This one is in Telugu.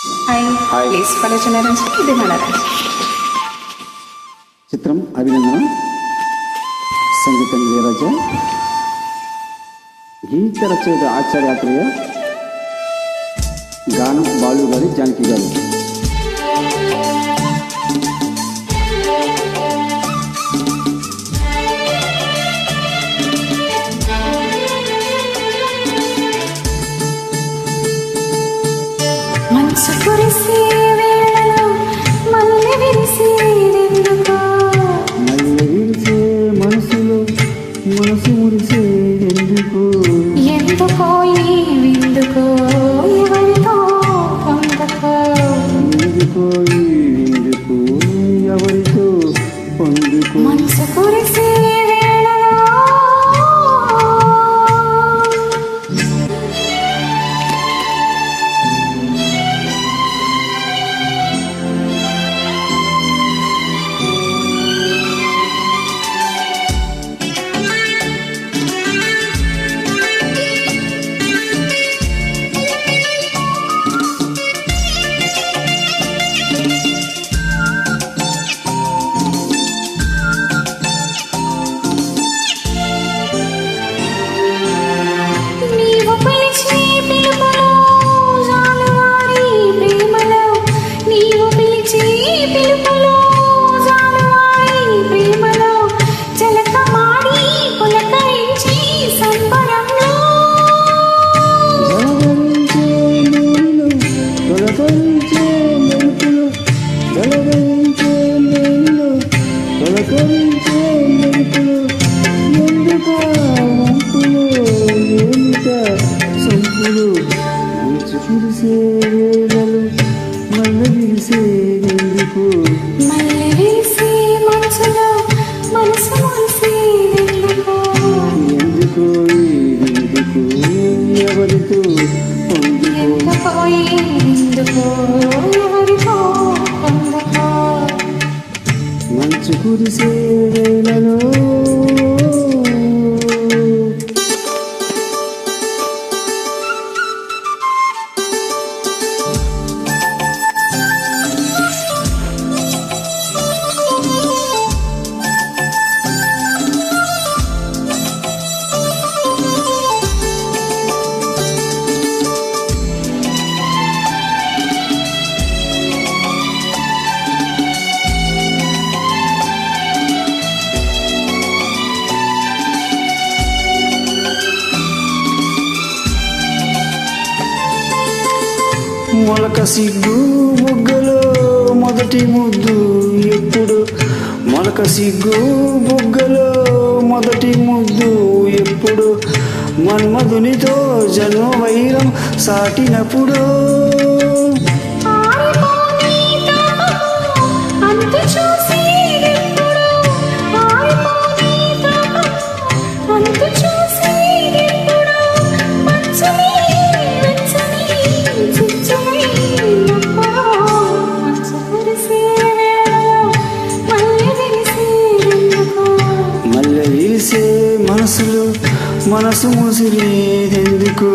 Please follow channel. ఇది మన చిత్రం అభినందన, సంగీతం ఇళయరాజ, గీత రచయిత ఆచార్యాత్రేయ, గానం బాలు గారి, జానకి గారు. మనసు కురిసే వేళలో మల్లె విరిసేదెందుకో, మల్లె విరిసే మనసులో మనసు మురిసేదెందుకో, ఎందుకో ఈ విందుకో ఎవరితో పొందకో, ఎందుకో ఈ విందుకో ఎవరితో పొందుకో. మనసు కురిసే వేళలో నీవు పిలిచే పిలుపులో జాలువారి ప్రేమలో, నీవు పిలిచే పిలుపులో జాలువారి ప్రేమలో, జలకమాడి పులకరించి సంబరంలో, జలధరించే మేలులు, తొలకరించే మెరుపులు, జలధరించే మేలులు, తొలకరించే మెరుపులు, ఎందుక వంపులు ఏమిట సొంపులు. మంచు కురిసే వేళలు మల్ల విరిసేదెందుకు, మల్లె విరిసే మనసులో మనసు మురిసేదెందుకో, ఎందుకు ఎందుకు ఎవరితో పొందుకో. ఎందుకో ఈ విందుకో ఎవరితో పొందకో. మంచు కురిసే వేళలో మొలక సిగ్గు బుగ్గలో మొదటి ముద్దు ఎప్పుడు, మొలక సిగ్గు బుగ్గలో మొదటి ముద్దు ఎప్పుడు, మన్మధునితో జన్మ వైరం సాటినప్పుడు, ఆరిపోని తాపము అంతు చూసేదెప్పుడు, ఆరిపోని తాపము అంతు చూసేదెప్పుడు, మంచుని వెచ్చని చిచ్చునైనప్పుడు, మంచు కురిసే వేళలో మల్లె విరిసేదెందుకో, మల్లె వీసే మనసులో మనసు ముసిరేదెందుకు,